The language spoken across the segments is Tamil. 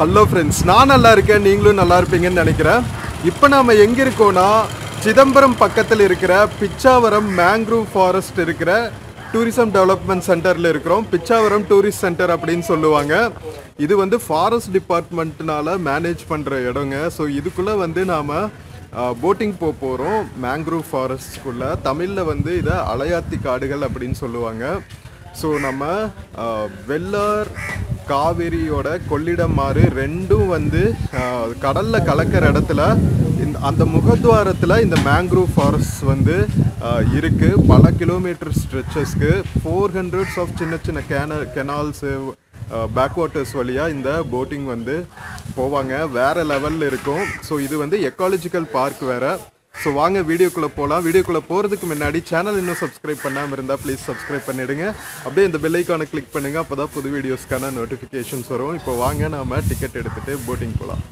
ஹலோ ஃப்ரெண்ட்ஸ், நான் நல்லா இருக்கேன், நீங்களும் நல்லா இருப்பீங்கன்னு நினைக்கிறேன். இப்போ நாம் எங்கே இருக்கோன்னா சிதம்பரம் பக்கத்தில் இருக்கிற பிச்சாவரம் மேங்க்ரூவ் ஃபாரஸ்ட் இருக்கிற டூரிசம் டெவலப்மெண்ட் சென்டரில் இருக்கிறோம். பிச்சாவரம் டூரிஸ்ட் சென்டர் அப்படின்னு சொல்லுவாங்க. இது வந்து ஃபாரஸ்ட் டிபார்ட்மெண்ட்னால மேனேஜ் பண்ணுற இடங்க. ஸோ இதுக்குள்ளே வந்து நாம் போட்டிங் போகிறோம் மேங்க்ரூவ் ஃபாரஸ்ட்குள்ளே. தமிழில் வந்து இதை அலையாத்தி காடுகள் அப்படின்னு சொல்லுவாங்க. ஸோ நம்ம வெள்ளார் காவேரியோட கொள்ளிடம் ஆறு ரெண்டும் வந்து கடலில் கலக்கிற இடத்துல அந்த முகத்வாரத்தில் இந்த மேங்க்ரூவ் ஃபாரஸ்ட் வந்து இருக்குது. பல கிலோமீட்டர் ஸ்ட்ரெச்சஸ்க்கு 400 ஆஃப் சின்ன சின்ன கெனால்ஸு பேக் வாட்டர்ஸ் வழியாக இந்த போட்டிங் வந்து போவாங்க. வேறு லெவலில் இருக்கும். ஸோ இது வந்து எக்காலஜிக்கல் பார்க் வேறு. ஸோ வாங்க வீடியோக்குள்ளே போகலாம். வீடியோக்குள்ளே போகிறதுக்கு முன்னாடி சேனல் இன்னும் சப்ஸ்கிரைப் பண்ணாமல் இருந்தால் ப்ளீஸ் சப்ஸ்கிரைப் பண்ணிவிடுங்க. அப்படியே இந்த பெல் ஐக்கானை கிளிக் பண்ணுங்கள். அப்போ தான் புது வீடியோஸ்க்கான நோட்டிஃபிகேஷன்ஸ் வரும். இப்போ வாங்க நாம் டிக்கெட் எடுத்துகிட்டு போட்டிங் போகலாம்.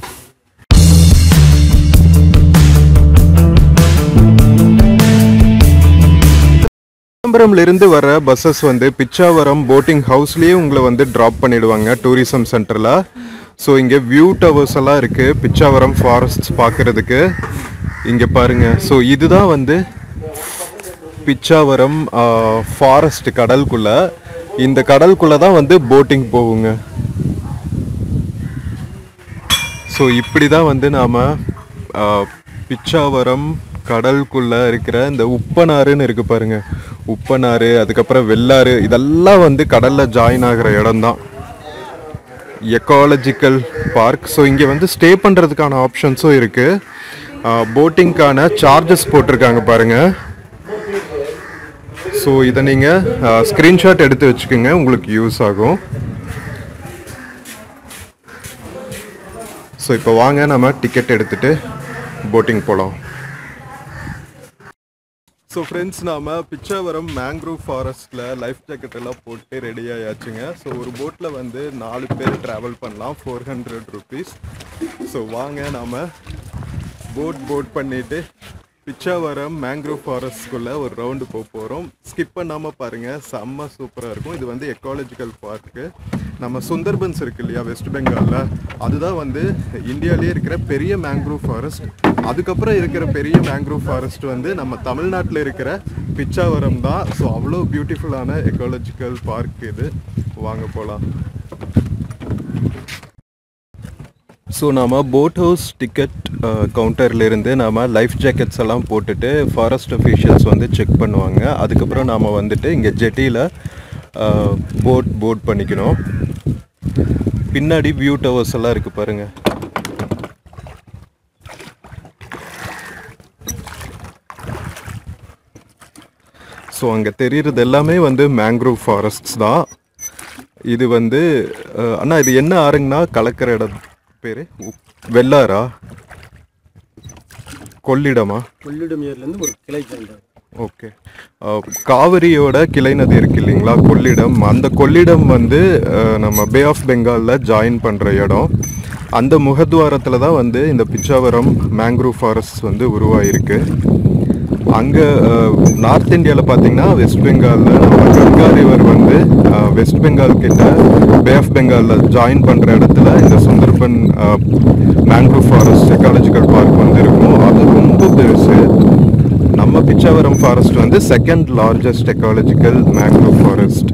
சிதம்பரம்லேருந்து வர பஸ்ஸஸ் வந்து பிச்சாவரம் போட்டிங் ஹவுஸ்லேயே உங்களை வந்து ட்ராப் பண்ணிவிடுவாங்க டூரிசம் சென்டரில். ஸோ இங்கே வியூ டவர்ஸ் எல்லாம் இருக்குது பிச்சாவரம் ஃபாரஸ்ட்ஸ் பார்க்குறதுக்கு. இங்கே பாருங்கள். ஸோ இதுதான் வந்து பிச்சாவரம் ஃபாரஸ்ட் கடலுக்குள்ளே. இந்த கடலுக்குள்ளே தான் வந்து போட்டிங் போகுங்க. ஸோ இப்படி தான் வந்து நாம் பிச்சாவரம் கடலுக்குள்ளே இருக்கிற இந்த உப்பனாறுன்னு இருக்குது பாருங்கள். உப்பனாறு, அதுக்கப்புறம் வெள்ளாறு, இதெல்லாம் வந்து கடலில் ஜாயின் ஆகிற இடம்தான் எக்காலஜிக்கல் பார்க். ஸோ இங்கே வந்து ஸ்டே பண்ணுறதுக்கான ஆப்ஷன்ஸும் இருக்குது. போட்டிங்க்கான சார்ஜஸ் போட்டிருக்காங்க பாருங்கள். ஸோ இதை நீங்கள் ஸ்க்ரீன்ஷாட் எடுத்து வச்சுக்கோங்க, உங்களுக்கு யூஸ் ஆகும். ஸோ இப்போ வாங்க நம்ம டிக்கெட் எடுத்துகிட்டு போட்டிங் போகலாம். ஸோ ஃப்ரெண்ட்ஸ், நாம் பிச்சாவரம் மேங்க்ரூவ் ஃபாரஸ்ட்டில் லைஃப் ஜாக்கெட் எல்லாம் போட்டு ரெடி ஆயாச்சுங்க. ஸோ ஒரு போட்டில் வந்து 4 பேர் ட்ராவல் பண்ணலாம், 400 rupees. ஸோ வாங்க நாம் போட் பண்ணிவிட்டு பிச்சாவரம் மேங்க்ரூவ் ஃபாரஸ்ட்குள்ளே ஒரு ரவுண்டு போகிறோம். ஸ்கிப் பண்ணாமல் பாருங்கள், செம்ம சூப்பராக இருக்கும். இது வந்து எக்காலஜிக்கல் பார்க்கு. நம்ம சுந்தர்பன்ஸ் இருக்கு இல்லையா வெஸ்ட் பெங்காலில், அதுதான் வந்து இந்தியாவிலே இருக்கிற பெரிய மேங்க்ரூவ் ஃபாரஸ்ட். அதுக்கப்புறம் இருக்கிற பெரிய மேங்க்ரூவ் ஃபாரஸ்ட் வந்து நம்ம தமிழ்நாட்டில் இருக்கிற பிச்சாவரம் தான். ஸோ அவ்வளோ பியூட்டிஃபுல்லான எக்காலஜிக்கல் பார்க் இது. வாங்க போகலாம். ஸோ நாம் போட் ஹவுஸ் டிக்கெட் கவுண்டர்லேருந்து நாம் லைஃப் ஜாக்கெட்ஸ் எல்லாம் போட்டுட்டு ஃபாரஸ்ட் அஃபீஷியல்ஸ் வந்து செக் பண்ணுவாங்க. அதுக்கப்புறம் நாம் வந்துட்டு இங்கே ஜெட்டியில் போட் பண்ணிக்கணும். பின்னாடி வியூ டவர்ஸ் எல்லாம் இருக்குது பாருங்கள். ஸோ அங்கே தெரிகிறது எல்லாமே வந்து மேங்க்ரூவ் ஃபாரஸ்ட்ஸ் தான். இது வந்து அண்ணா இது என்ன ஆறுங்கண்ணா கலக்கிற இடம் பேர்? வெள்ளாரா கொள்ளிடமா? கொள்ளிடம் ஏரிலேருந்து ஒரு கிளை. ஓகே. காவிரியோட கிளை நதி இருக்கு இல்லைங்களா கொள்ளிடம். அந்த கொள்ளிடம் வந்து நம்ம பே ஆஃப் பெங்காலில் ஜாயின் பண்ணுற இடம். அந்த முகத்வாரத்தில் தான் வந்து இந்த பிச்சாவரம் மேங்க்ரூவ் ஃபாரஸ்ட் வந்து உருவாயிருக்கு. அங்கே நார்த் இந்தியாவில் பார்த்தீங்கன்னா வெஸ்ட் பெங்காலில் நம்ம கங்கா ரிவர் வந்து வெஸ்ட் பெங்கால் கிட்ட பே ஆஃப் பெங்காலில் ஜாயின் பண்ணுற இடத்துல இந்த Sundarban mangrove forest ecological park வந்து இருக்கும். அது ரொம்ப பெருசு. நம்ம பிச்சாவரம் ஃபாரஸ்ட் வந்து second largest ecological mangrove forest.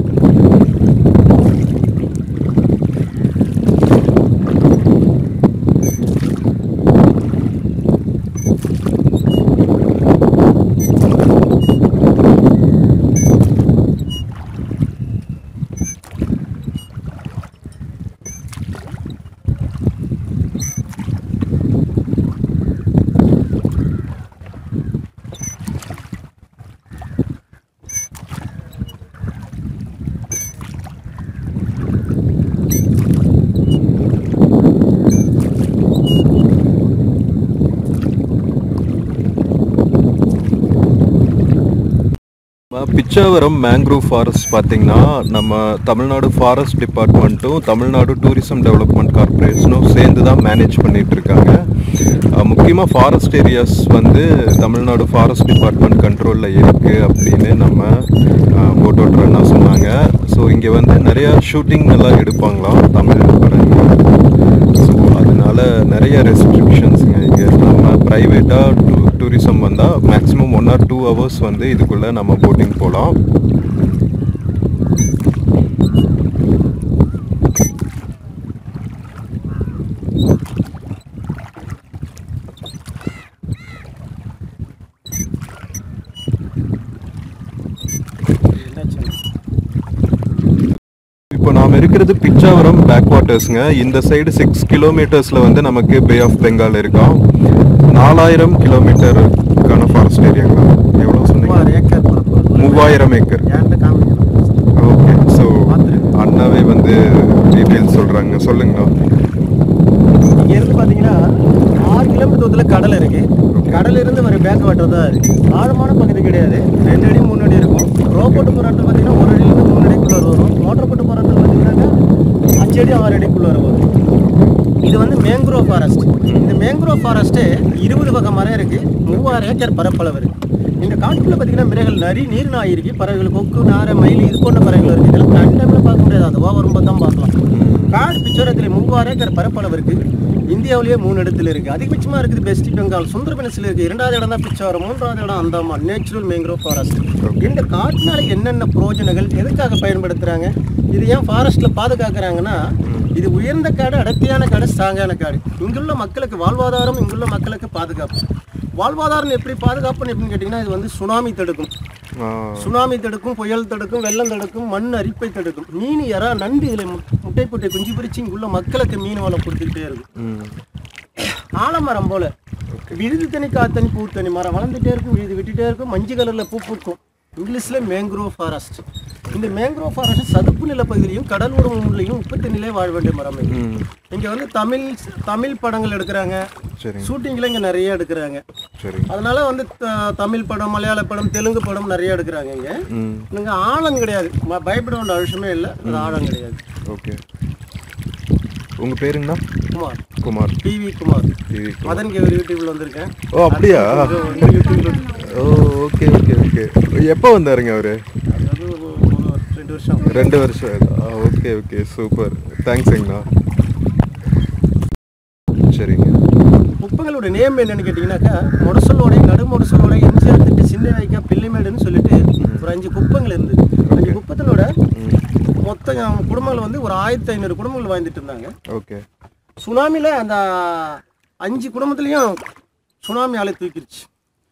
Pichavaram mangrove forest பார்த்திங்கன்னா நம்ம தமிழ்நாடு ஃபாரஸ்ட் டிபார்ட்மெண்ட்டும் தமிழ்நாடு டூரிசம் டெவலப்மெண்ட் கார்பரேஷனும் சேர்ந்து தான் மேனேஜ் பண்ணிகிட்ருக்காங்க. முக்கியமாக ஃபாரஸ்ட் ஏரியாஸ் வந்து தமிழ்நாடு ஃபாரஸ்ட் டிபார்ட்மெண்ட் கண்ட்ரோலில் இருக்குது அப்படின்னு நம்ம போட் ஓட்டுறோன்னா சொன்னாங்க. ஸோ இங்கே வந்து நிறையா ஷூட்டிங் எல்லாம் எடுப்பாங்களாம் தமிழ் படங்கள். ஸோ நிறைய ரெஸ்ட்ரிக்ஷன்ஸுங்க இங்கே. நம்ம ப்ரைவேட்டாக டூரிசம் வந்தால் மேக்ஸிமம் 1 or 2 hours வந்து இதுக்குள்ளே நம்ம போட்டிங் போகலாம். இப்போ நாம் இருக்கிறது பிச்சாவரம் பேக் வாட்டர்ஸுங்க. இந்த சைடு 6 kilometers வந்து நமக்கு பே ஆஃப் பெங்கால் இருக்கோம். 4000 kilometerக்கான ஃபாரஸ்ட் ஏரியாங்களா? எவ்வளோ சொன்னீங்க? 3000 ஏக்கர். ஓகே, ஸோ அண்ணாவே வந்து டீட்டெயில்ஸ் சொல்கிறாங்க, சொல்லுங்கண்ணா. இங்கேருந்து பார்த்தீங்கன்னா 6 கிலோமீட்டர் தூரத்தில் கடல் இருக்குது. கடல் இருந்து வர பேக் வாட்டர் தான் அது. ஆழமான பகுதி கிடையாது, 2 அடி 3 அடி இருக்கும். ரோ போட்டு போகிற இடத்துல பார்த்தீங்கன்னா 1 அடியிலிருந்து 3 அடிக்குள்ளே வரும். மோட்டர் போட்டு போகிற இடத்துல பார்த்தீங்கன்னாக்கா 5 அடி 6 அடிக்குள்ளே வரும். இது வந்து மேங்க்ரோவ் ஃபாரஸ்ட். இந்த மேங்க்ரோவ் ஃபாரஸ்ட்டு 20 வகை மரம் இருக்குது, 3000 ஏக்கர் பரப்பளவு இருக்குது. இந்த காட்டுக்குள்ளே பார்த்தீங்கன்னா மிருகங்கள் நிறைய நீர் நாய் இருக்குது, பறவைகள் கொக்கு நாரை மயில் இது போன்ற பறவைகள் இருக்குது. இதெல்லாம் கண்டமில் பார்க்க முடியாது, அதுவா வரும்போது தான் பார்க்கலாம். காடு பிச்சோரத்தில் 3000 ஏக்கர் பரப்பளவு இருக்குது. இந்தியாவிலேயே 3 இடத்துல இருக்குது. அதிகபட்சமாக இருக்குது வெஸ்ட் பெங்கால் சுந்தரபனிஸில் இருக்குது. 2வது இடம் தான் பிச்சாவரம், 3வது இடம் அந்தமான் நேச்சுரல் மேங்க்ரோவ் ஃபாரஸ்ட். இந்த காட்டுனால என்னென்ன பிரயோஜனங்கள், எதுக்காக பயன்படுத்துகிறாங்க, இது ஏன் ஃபாரஸ்ட்டில் பாதுகாக்கிறாங்கன்னா, இது உயர்ந்த காடு, அடர்த்தியான காடு, ஸ்ட்ராங்கான காடு. இங்குள்ள மக்களுக்கு வாழ்வாதாரம், இங்குள்ள மக்களுக்கு பாதுகாப்பு. வாழ்வாதாரம் எப்படி பாதுகாப்புன்னு எப்படின்னு கேட்டிங்கன்னா, இது வந்து சுனாமி தடுக்கும், சுனாமி தடுக்கும், புயல் தடுக்கும், வெள்ளம் தடுக்கும், மண் அரிப்பை தடுக்கும். மீன் எறா நண்டு இதில் முட்டை போட்டு குஞ்சு பிரித்து இங்குள்ள மக்களுக்கு மீன் வளம் கொடுத்துக்கிட்டே இருக்கும். ஆலமரம் போல விழுது தனி காத்தனி பூத்தனி மரம் வளர்ந்துட்டே இருக்கும், விழுது விட்டுட்டே இருக்கும், மஞ்சள் கலரில் பூ பூக்கும். இங்கிலீஷில் மேங்க்ரோவ் ஃபாரஸ்ட். இந்த மேங்க்ரோவ் ஃபாரஸ்ட் சதுப்பு நிலப்பகுதியிலையும் கடல் உடம்புலையும் உற்பத்தி நிலை வாழ வேண்டிய மரம். இங்கே வந்து தமிழ் படங்கள் எடுக்கிறாங்க, ஷூட்டிங்கில் இங்கே நிறைய எடுக்கிறாங்க. அதனால வந்து தமிழ் படம், மலையாள படம், தெலுங்கு படம் நிறைய எடுக்கிறாங்க. இங்கே ஆழம் கிடையாது, பயப்பட வேண்டிய அவசியமே இல்லை, அது ஆழம் கிடையாது. ஓகே, உங்கள் பேருங்கண்ணா? குமார். குமார், டிவி குமார். மதன் கேவர் யூடியூப்ல வந்திருக்கேன். ஓ அப்படியா? ஓ ஓகே ஓகே ஓகே. எப்போ வந்தாருங்க அவரு? 2 வருஷம். 2 வருஷம். ஓகே ஓகே, சூப்பர், தேங்க்ஸுங்கண்ணா. சரிங்க. குப்பங்களோட நேம் என்னன்னு கேட்டிங்கன்னாக்கா, முடசலோட, நடுமுடசலோட, எம்ஜிஆர் திட்டு, சின்ன வைக்கா, பிள்ளைமேடுன்னு சொல்லிட்டு ஒரு 5 குப்பங்கள் இருந்தது. 5 குப்பத்தினோட மொத்த குடும்பங்கள் வந்து ஒரு 1500 குடும்பங்கள் வாழ்ந்துட்டு இருந்தாங்க. ஓகே. சுனாமியில் அந்த 5 குடும்பத்துலேயும் சுனாமி ஆளை தூக்கிடுச்சு.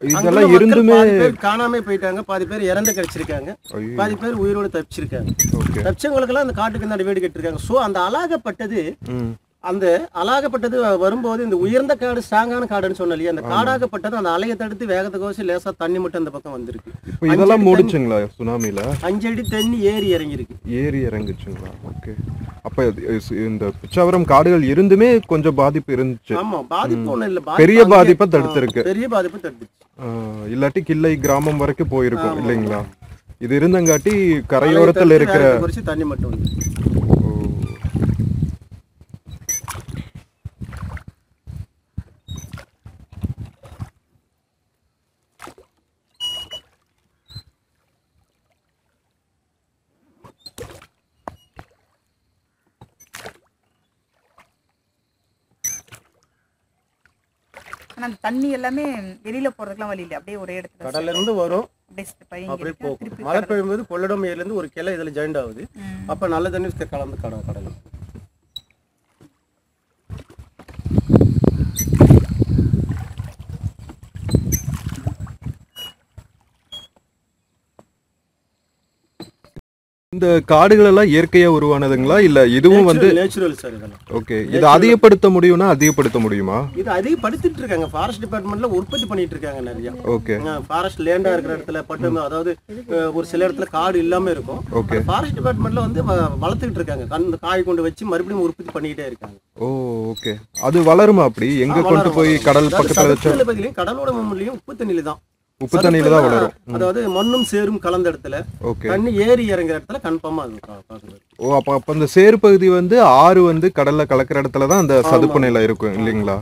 இதெல்லாம் இருந்துமே பாதி பேர் காணாமல் போயிட்டாங்க, பாதி பேர் இறந்து கிடைச்சிருக்காங்க, பாதி பேர் உயிரோடு தப்பிச்சிருக்காங்க. தப்பிச்சவங்களுக்கெல்லாம் அந்த காட்டுக்கு இந்த வீடு கட்டிருக்காங்க. ஸோ அந்த அலாகப்பட்டது வரும்போது இந்த உயர்ந்த காடு, ஸ்ட்ராங்கான காடுன்னு சொன்னாலே, அந்த காடாகப்பட்டது அந்த அலையை தடுத்து வேகத்துக்கோசி லேசா தண்ணி மட்டும் அந்த பக்கம் வந்திருக்கு. இதெல்லாம் மூடிச்சுங்களா சுனாமில? 5 அடி தண்ணி ஏறி இறங்கிருக்கு. ஏறி இறங்குச்சுங்களா? ஓகே. அப்ப இந்த பிச்சாவரம் காடுகள் இருந்துமே கொஞ்சம் பாதிப்பு இருந்துச்சு. ஆமா, பாதிப்பு ஒன்றும் இல்லை, பெரிய பாதிப்பை தடுத்திருக்கு. பெரிய பாதிப்பு தடுத்துச்சு. இல்லாட்டி கிள்ளை கிராமம் வரைக்கும் போயிருக்கும் இல்லைங்களா? இது இருந்தங்காட்டி கரையோரத்தில் இருக்கிற தண்ணி மட்டும் வந்து. அந்த தண்ணி எல்லாமே வெளியில போறதுக்குலாம் வழி இல்லை, அப்படியே ஒரே இடத்துல கடல்ல இருந்து வரும், அப்படியே போகும். மழை பெய்யும்போது கொள்ளடம் ஏரியில இருந்து ஒரு கிளை இதுல ஜாயிண்ட் ஆகுது. அப்ப நல்ல தண்ணி கலந்து கடல். இந்த காடுகள் எல்லாம் இயற்கையா உருவானதுங்களா இல்ல இதுவும் வந்து நேச்சுரல் சார் இதெல்லாம்? ஓகே. இது அதிகப்படுத்த முடியும்னா அதிகப்படுத்த முடியுமா? இது அதிகப்படுத்திட்டு இருக்காங்க, ஃபாரஸ்ட் டிபார்ட்மெண்ட்ல உற்பத்தி பண்ணிட்டு இருக்காங்க நிறைய. ஓகே. ஃபாரஸ்ட் லேண்டா இருக்கிற இடத்துல பட்டு, அதாவது ஒரு சில இடத்துல காடு இல்லாம இருக்கும். ஓகே. ஃபாரஸ்ட் டிபார்ட்மெண்ட்ல வந்து வளர்த்துக்கிட்டு இருக்காங்க, அந்த காய் கொண்டு வச்சு மறுபடியும் உற்பத்தி பண்ணிக்கிட்டே இருக்காங்க. ஓ ஓகே. அது வளருமா? அப்படி எங்க கொண்டு போய் கடல் பக்கத்துல வச்சா? கடலோட மண்ணிலையும் உப்பு தண்ணியில தான், உப்பு தண்ணியில தான் வளரும். அதாவது மண்ணும் சேரும் கலந்த இடத்துல, தண்ணி ஏறி இறங்குற இடத்துல கன்ஃபார்மா அது. ஓ அப்ப அந்த சேறு பகுதி வந்து ஆறு வந்து கடல்ல கலக்கிற இடத்துல தான் அந்த சதுப்பு நிலை இருக்கும் இல்லைங்களா?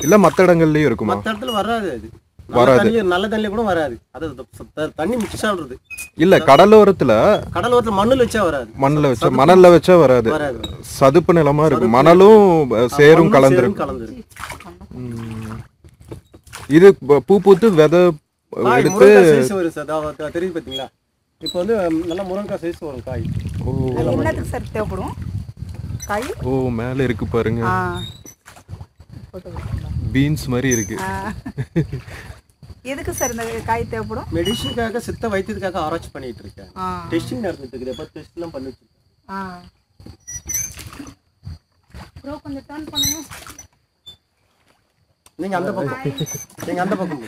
இல்ல மத்த இடங்கள்லயும் இருக்குமா? மத்த இடத்துல வராது அது. வராது. நல்ல தண்ணி கூட வராது. அது தண்ணி மிக்ஸ் ஆகுறது இல்ல கடலோரத்துல மண்ணுல வச்சா வராது. மணல்ல வச்சா வராது. சதுப்பு நிலமா இருக்கு, மணலும் சேரும் கலந்துருக்கு. இது பூ பூத்து விதை எடுத்து தெரியுது பாத்தீங்களா? இப்போ வந்து நல்ல முருங்கைக்காய் சைஸ் வரும் காய். என்னத்துக்கு சார் தேவைப்படும் காய்? ஓ மேல இருக்கு பாருங்க, பீன்ஸ் மாதிரி இருக்கு. எதுக்கு சார் இந்த காய் தேவைப்படும்? மெடிசினுக்காக, சித்த வைத்தியத்துக்காக ஆராய்ச்சி பண்ணிட்டு இருக்கேன். டெஸ்டிங் நடந்துட்டு இருக்குது. எப்ப டெஸ்ட் எல்லாம் பண்ணிட்டு இருக்கேன். ப்ரோ கொஞ்சம் டர்ன் பண்ணுங்க. நீங்க அந்த பக்கம்.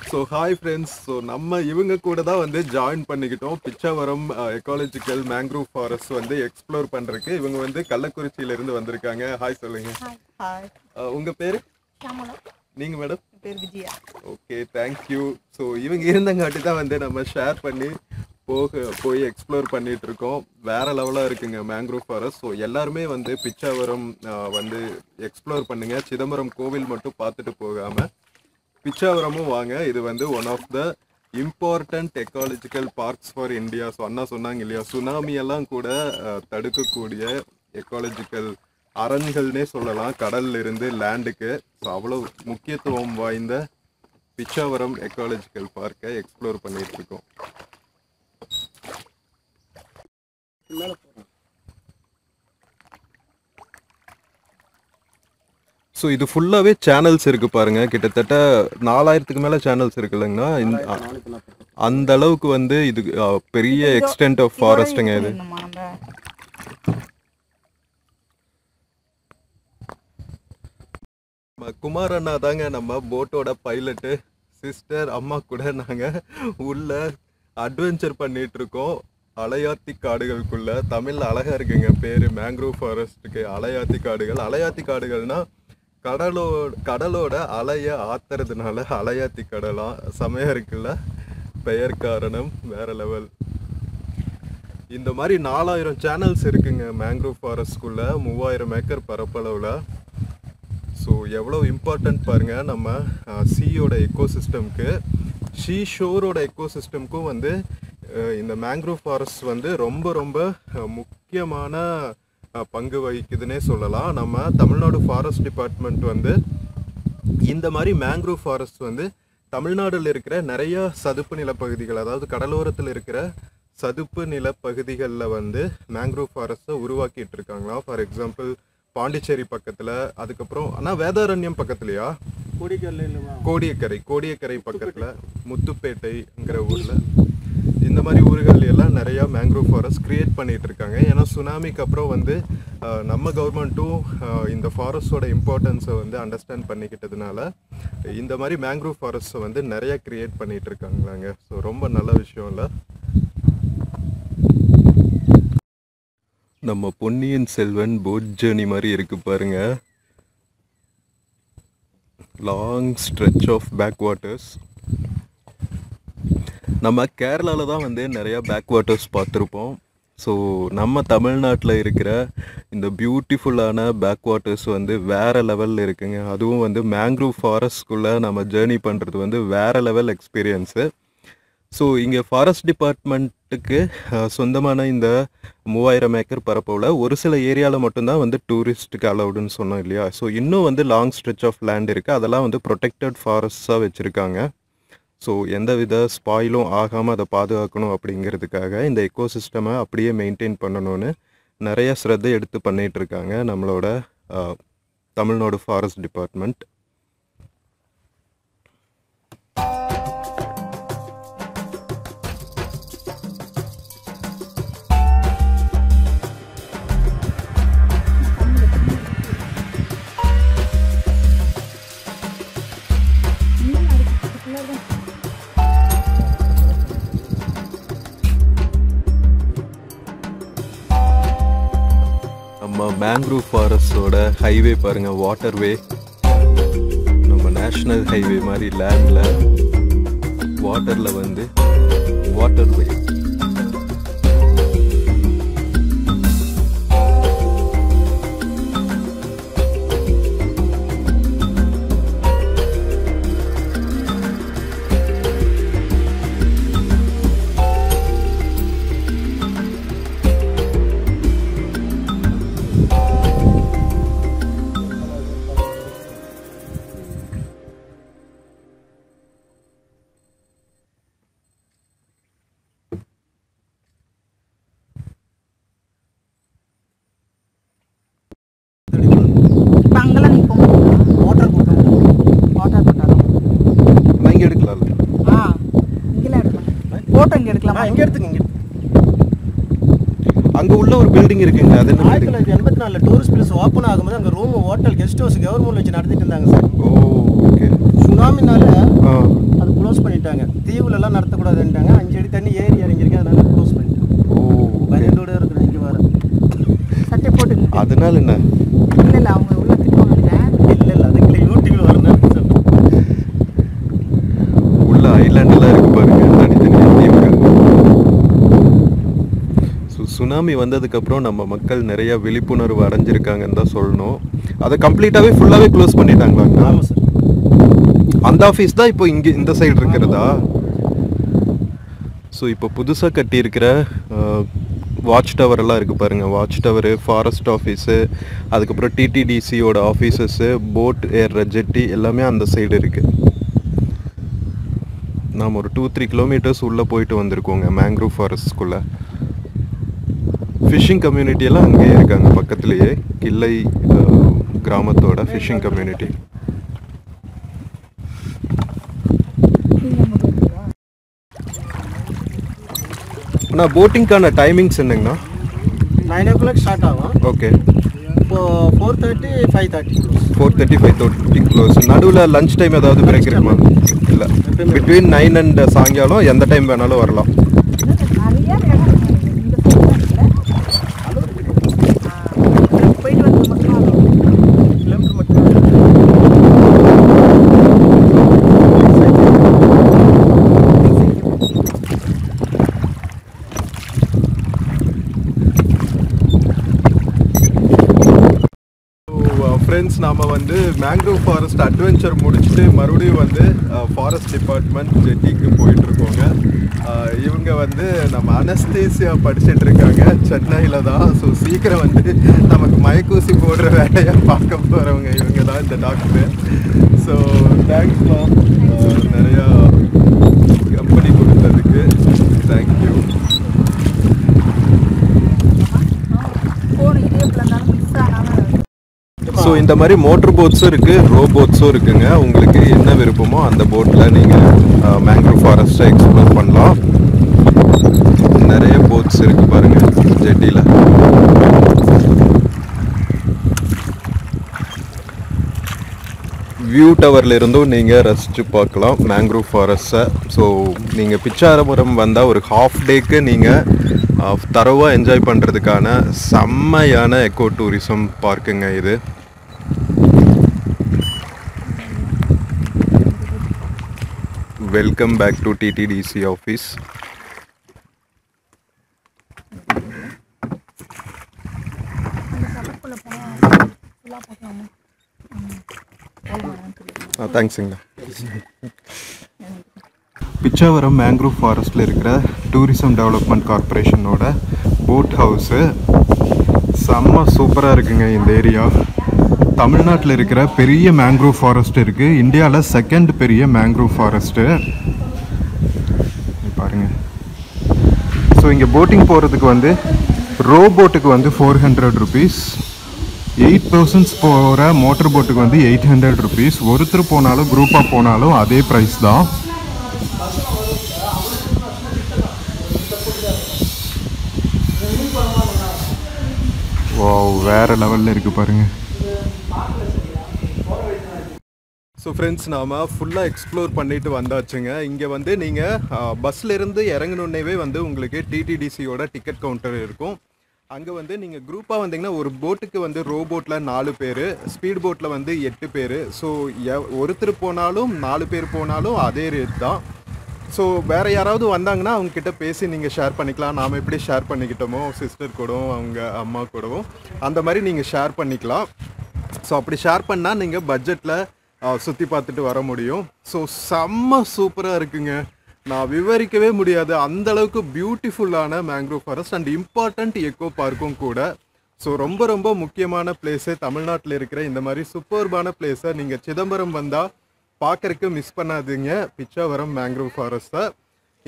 ஸோ ஹாய் ஃப்ரெண்ட்ஸ், ஸோ நம்ம இவங்க கூட தான் வந்து ஜாயின் பண்ணிக்கிட்டோம். பிச்சாவரம் எக்காலஜிக்கல் மேங்க்ரூவ் ஃபாரஸ்ட் வந்து எக்ஸ்ப்ளோர் பண்ணுறதுக்கு. இவங்க வந்து கள்ளக்குறிச்சியிலேருந்து வந்திருக்காங்க. ஹாய் சொல்லுங்க. உங்கள் பேர்? நீங்கள் மேடம்? பேர் விஜயா. Okay, thank you. ஸோ இவங்க இருந்தங்காட்டி தான் வந்து நம்ம ஷேர் பண்ணி போய் எக்ஸ்ப்ளோர் பண்ணிட்டு இருக்கோம். வேற லெவலாக இருக்குங்க மேங்க்ரூவ் ஃபாரஸ்ட். ஸோ எல்லாருமே வந்து பிச்சாவரம் வந்து எக்ஸ்ப்ளோர் பண்ணுங்க. சிதம்பரம் கோவில் மட்டும் பார்த்துட்டு போகாமல் பிச்சாவரமும் வாங்க. இது வந்து one of the important ecological parks for India. So அண்ணா சொன்னாங்க இல்லையா, சுனாமியெல்லாம் கூட தடுக்கக்கூடிய எக்காலஜிக்கல் அரண்கள்னே சொல்லலாம், கடல்ல இருந்து லேண்டுக்கு. ஸோ அவ்வளோ முக்கியத்துவம் வாய்ந்த பிச்சாவரம் எக்காலஜிக்கல் பார்க்கை எக்ஸ்ப்ளோர் பண்ணிட்டு இருக்கோம். ஸோ இது ஃபுல்லாகவே சேனல்ஸ் இருக்கு பாருங்க. கிட்டத்தட்ட 4000க்கு மேலே சேனல்ஸ் இருக்கு இல்லைங்கண்ணா. அந்த அளவுக்கு வந்து இது பெரிய எக்ஸ்டென்ட் ஆஃப் ஃபாரஸ்ட்டுங்க இது. குமார் அண்ணா தாங்க நம்ம போட்டோட பைலட்டு. சிஸ்டர் அம்மா கூட நாங்கள் உள்ள அட்வென்ச்சர் பண்ணிட்டு இருக்கோம் அலையாத்தி காடுகளுக்குள்ள. தமிழ்ல அழகா இருக்குங்க பேரு மேங்க்ரூவ் ஃபாரஸ்ட்டுக்கு, அலையாத்தி காடுகள். அலையாத்தி காடுகள்னா கடலோட அலைய ஆத்துறதுனால அலையாத்தி கடலாம். செமையா இருக்குல்ல பெயர் காரணம், வேற லெவல். இந்த மாதிரி 4000 சேனல்ஸ் இருக்குங்க மேங்க்ரூவ் ஃபாரஸ்ட்குள்ள, 3000 ஏக்கர் பரப்பளவில். ஸோ எவ்வளோ இம்பார்ட்டன்ட் பாருங்க நம்ம சீயோட எக்கோசிஸ்டம்க்கு, ஷோரோட எக்கோசிஸ்டம்க்கும் வந்து இந்த மேங்க்ரூவ் ஃபாரஸ்ட் வந்து ரொம்ப ரொம்ப முக்கியமான பங்கு வகிக்குதுன்னே சொல்லலாம். நம்ம தமிழ்நாடு ஃபாரஸ்ட் டிபார்ட்மெண்ட் வந்து இந்த மாதிரி மேங்க்ரூவ் ஃபாரஸ்ட் வந்து தமிழ்நாட்டில் இருக்கிற நிறைய சதுப்பு நிலப்பகுதிகள், அதாவது கடலோரத்தில் இருக்கிற சதுப்பு நிலப்பகுதிகளில் வந்து மேங்க்ரூவ் ஃபாரஸ்ட்டை உருவாக்கிட்டு இருக்காங்களா. ஃபார் எக்ஸாம்பிள் பாண்டிச்சேரி பக்கத்தில், அதுக்கப்புறம் ஆனால் வேதாரண்யம் பக்கத்துலையா, கோடியக்கரை பக்கத்தில், முத்துப்பேட்டைங்கிற ஊரில், இந்த மாதிரி ஊர்கள் எல்லாம் நிறையா மேங்க்ரூவ் ஃபாரஸ்ட் க்ரியேட் பண்ணிகிட்டு இருக்காங்க. ஏன்னா சுனாமிக்கு அப்புறம் வந்து நம்ம கவர்மெண்ட்டும் இந்த ஃபாரஸ்ட்டோட இம்பார்ட்டன்ஸை வந்து அண்டர்ஸ்டாண்ட் பண்ணிக்கிட்டதுனால இந்த மாதிரி மேங்க்ரூவ் ஃபாரஸ்ட்டை வந்து நிறையா க்ரியேட் பண்ணிகிட்டு இருக்காங்களாங்க. ஸோ ரொம்ப நல்ல விஷயம் இல்லை. நம்ம பொன்னியின் செல்வன் போட் ஜேர்னி மாதிரி இருக்கு பாருங்க. Long stretch of backwaters. நம்ம கேரளாவில் தான் வந்து நிறையா பேக் வாட்டர்ஸ் பார்த்துருப்போம். ஸோ நம்ம தமிழ்நாட்டில் இருக்கிற இந்த பியூட்டிஃபுல்லான பேக் வாட்டர்ஸ் வந்து வேறு லெவலில் இருக்குங்க. அதுவும் வந்து மேங்க்ரூவ் ஃபாரஸ்ட்குள்ளே நம்ம ஜேர்னி பண்ணுறது வந்து வேறு லெவல் எக்ஸ்பீரியன்ஸு. ஸோ இங்கே ஃபாரஸ்ட் டிபார்ட்மெண்ட்டுக்கு சொந்தமான இந்த 3000 ஏக்கர் பரப்பவில் ஒரு சில ஏரியாவில் மட்டும்தான் வந்து டூரிஸ்ட்டுக்கு அலவுடுன்னு சொன்னோம் இல்லையா. ஸோ இன்னும் வந்து லாங் ஸ்ட்ரெச் ஆஃப் லேண்ட் இருக்குது, அதெல்லாம் வந்து ப்ரொடெக்டட் ஃபாரஸ்ட்டாக வச்சுருக்காங்க. ஸோ எந்த வித ஸ்பாயிலும் ஆகாமல் அதை பாதுகாக்கணும் அப்படிங்கிறதுக்காக இந்த எக்கோசிஸ்டமை அப்படியே மெயின்டைன் பண்ணணும்னு நிறைய ஸ்ரத்தை எடுத்து பண்ணிகிட்ருக்காங்க நம்மளோட தமிழ்நாடு ஃபாரஸ்ட் டிபார்ட்மெண்ட். நம்ம மேங்க்ரூவ் ஃபாரஸ்டோட ஹைவே பாருங்கள், வாட்டர்வே. நம்ம நேஷ்னல் ஹைவே மாதிரி லேண்டில் வாட்டரில் வந்து வாட்டர்வே. ஃபோட்டோ இங்கே எடுக்கலாமா? இங்கே எடுத்துக்கங்க. அங்க உள்ள ஒரு பில்டிங் இருக்குங்க, அது என்ன building? 1984 டூரிஸ்ட் பிளேஸ் ஓப்பன் ஆகும்போது அங்கே room, hotel, guest house government வச்சு நடத்திட்டு இருந்தாங்க சார். ஓ ஓகே. சுனாமினால அது க்ளோஸ் பண்ணிட்டாங்க. தீவுலலாம் நடத்தக்கூடாதுன்ட்டாங்க. 5 அடி தண்ணி ஏறி இறங்கிருக்கு, அதனால க்ளோஸ் பண்ணிட்டாங்க. ஓ பயந்தோட இருக்கிற இங்கே வர சட்டை போட்டுங்க. அதனால என்ன? இல்லை இல்லை, அவங்க உள்ள திட்டுவாங்க. இல்லை அதுக்குள்ள யூடியூப்ல வரணும். உள்ள ஐலாண்டெல்லாம் இருக்கு பாருங்க, தனித்தனியாக தீவுகள். சுனாமி வந்ததுக்கப்புறம் நம்ம மக்கள் நிறைய விழிப்புணர்வு அடைஞ்சிருக்காங்கன்னு தான் சொல்லணும். அதை கம்ப்ளீட்டாகவே ஃபுல்லாகவே க்ளோஸ் பண்ணிட்டாங்களாங்க. ஆமாம் சார். அந்த ஆஃபீஸ் தான் இப்போ இங்கே இந்த சைடு இருக்கிறதா? ஸோ இப்போ புதுசாக கட்டியிருக்கிற வாட்ச் டவர் எல்லாம் இருக்குது பாருங்கள். வாட்ச் டவரு, ஃபாரஸ்ட் ஆஃபீஸு, அதுக்கப்புறம் டிடிடிசியோட ஆஃபீஸஸ்ஸு, போட் ஏறுற ஜெட்டி எல்லாமே அந்த சைடு இருக்குது. நாம் ஒரு 2-3 கிலோமீட்டர்ஸ் உள்ளே போயிட்டு வந்திருக்கோங்க மேங்க்ரூவ் ஃபாரஸ்ட்குள்ளே. ஃபிஷ்ஷிங் கம்யூனிட்டியெல்லாம் அங்கேயே இருக்காங்க பக்கத்துலேயே, கிள்ளை கிராமத்தோட ஃபிஷ்ஷிங் கம்யூனிட்டி. அண்ணா போட்டிங்க்கான டைமிங்ஸ் என்னங்கண்ணா? 9 o'clock ஸ்டார்ட் ஆகும். ஓகே. இப்போ 4:30 5:30 4:30 5:30 க்ளோஸ். நடுவில் லஞ்ச் டைம் ஏதாவது பிரேக் இருக்குமா? இல்லை, பிட்வீன் 9 and சாயங்காலம் எந்த டைம் வேணாலும் வரலாம். நிறைய இடம் இருக்கு. இந்த போயிட்டு வந்து மட்டும் கிலோமீட்டர் மட்டும். ஃப்ரெண்ட்ஸ், நாம் வந்து மேங்க்ரூவ் ஃபாரஸ்ட் அட்வென்ச்சர் முடிச்சுட்டு மறுபடியும் வந்து ஃபாரஸ்ட் டிபார்ட்மெண்ட் ஜெட்டிக்கு போயிட்டுருக்கோங்க. இவங்க வந்து நம்ம அனஸ்தேசியா படிச்சுட்டு இருக்காங்க, சென்னையில் தான். ஸோ சீக்கிரம் வந்து நமக்கு மயக்கூசி போடுற வேலையை பார்க்க போகிறவங்க இவங்க தான், இந்த டாக்டரு. ஸோ தேங்க்ஸ்லாம் நிறையா கம்பெனி கொடுத்ததுக்கு தேங்க்யூ. ஃபோன் இதே பிள்ளைனாலும் மிஸ் ஆனாலும் ஸோ இந்த மாதிரி மோட்டர் போட்ஸும் இருக்குது, ரோ போட்ஸும் இருக்குங்க. உங்களுக்கு என்ன விருப்பமோ அந்த போட்டில் நீங்கள் மேங்க்ரூவ் ஃபாரஸ்ட்டை எக்ஸ்ப்ளோர் பண்ணலாம். நிறைய போட்ஸ் இருக்குது பாருங்கள் ஜெட்டியில். வியூ டவரில் இருந்தும் நீங்கள் ரசித்து பார்க்கலாம் மேங்க்ரூவ் ஃபாரஸ்ட்டை. ஸோ நீங்கள் பிச்சாரபுரம் வந்தால் ஒரு ஹாஃப் டேக்கு நீங்கள் தரவாக என்ஜாய் பண்ணுறதுக்கான செம்மையான எக்கோ டூரிசம் பார்க்குங்க இது. Welcome back to TTDC office. தேங்க்ஸுங்கண்ணா. பிச்சாவரம் மேங்க்ரூவ் ஃபாரஸ்ட்டில் இருக்கிற டூரிசம் டெவலப்மெண்ட் கார்பரேஷனோட போட் ஹவுஸு செம்ம சூப்பராக இருக்குங்க. இந்த ஏரியா தமிழ்நாட்டில் இருக்கிற பெரிய மேங்க்ரூவ் ஃபாரஸ்ட் இருக்குது, இந்தியாவில் 2nd பெரிய மேங்க்ரூவ் ஃபாரஸ்ட்டு பாருங்கள். ஸோ இங்கே போட்டிங் போகிறதுக்கு வந்து ரோ போட்டுக்கு வந்து 400 rupees, 8 persons போகிற மோட்டர் போட்டுக்கு வந்து 800 rupees. ஒருத்தர் போனாலும் குரூப்பாக போனாலும் அதே ப்ரைஸ் தான். வாவ், வேறு லெவலில் இருக்குது பாருங்கள். ஸோ ஃப்ரெண்ட்ஸ், நாம் ஃபுல்லாக எக்ஸ்ப்ளோர் பண்ணிட்டு வந்தாச்சுங்க. இங்கே வந்து நீங்கள் பஸ்லேருந்து இறங்கினோடனேவே வந்து உங்களுக்கு டிடிடிசியோட டிக்கெட் கவுண்டர் இருக்கும். அங்கே வந்து நீங்கள் குரூப்பாக வந்தீங்கன்னா ஒரு போட்டுக்கு வந்து ரோ போட்டில் 4 பேர், ஸ்பீட் போட்டில் வந்து 8 பேர். ஸோ ஒருத்தர் போனாலும் 4 பேர் போனாலும் அதே ரேட் தான். ஸோ வேறு யாராவது வந்தாங்கன்னா அவங்கக்கிட்ட பேசி நீங்கள் ஷேர் பண்ணிக்கலாம். நாம் எப்படி ஷேர் பண்ணிக்கிட்டோமோ சிஸ்டர் கூடவும் அவங்க அம்மா கூடவும் அந்த மாதிரி நீங்கள் ஷேர் பண்ணிக்கலாம். ஸோ அப்படி ஷேர் பண்ணால் நீங்கள் பட்ஜெட்டில் சுற்றி பார்த்துட்டு வர முடியும். ஸோ செம்ம சூப்பராக இருக்குங்க, நான் விவரிக்கவே முடியாது. அந்தளவுக்கு பியூட்டிஃபுல்லான mangrove forest and important echo பார்க்கும் கூட. ஸோ ரொம்ப ரொம்ப முக்கியமான பிளேஸு தமிழ்நாட்டில் இருக்கிற இந்த மாதிரி சூப்பர்பான பிளேஸை நீங்கள் சிதம்பரம் வந்தால் பார்க்குறக்கு மிஸ் பண்ணாதீங்க, பிச்சாவரம் மேங்க்ரூவ் ஃபாரஸ்ட்டை.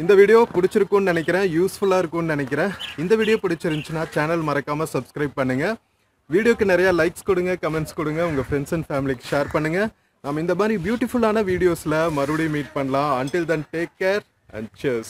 இந்த வீடியோ பிடிச்சிருக்குன்னு நினைக்கிறேன், யூஸ்ஃபுல்லாக இருக்கும்னு நினைக்கிறேன். இந்த வீடியோ பிடிச்சிருந்துச்சுன்னா சேனல் மறக்காமல் சப்ஸ்கிரைப் பண்ணுங்கள். வீடியோக்கு நிறையா லைக்ஸ் கொடுங்க, கமெண்ட்ஸ் கொடுங்க, உங்கள் ஃப்ரெண்ட்ஸ் அண்ட் ஃபேமிலிக்கு ஷேர் பண்ணுங்கள். நம்ம இந்த மாதிரி பியூட்டிஃபுல்லான வீடியோஸில் மறுபடியும் மீட் பண்ணலாம். Until then, take care and cheers.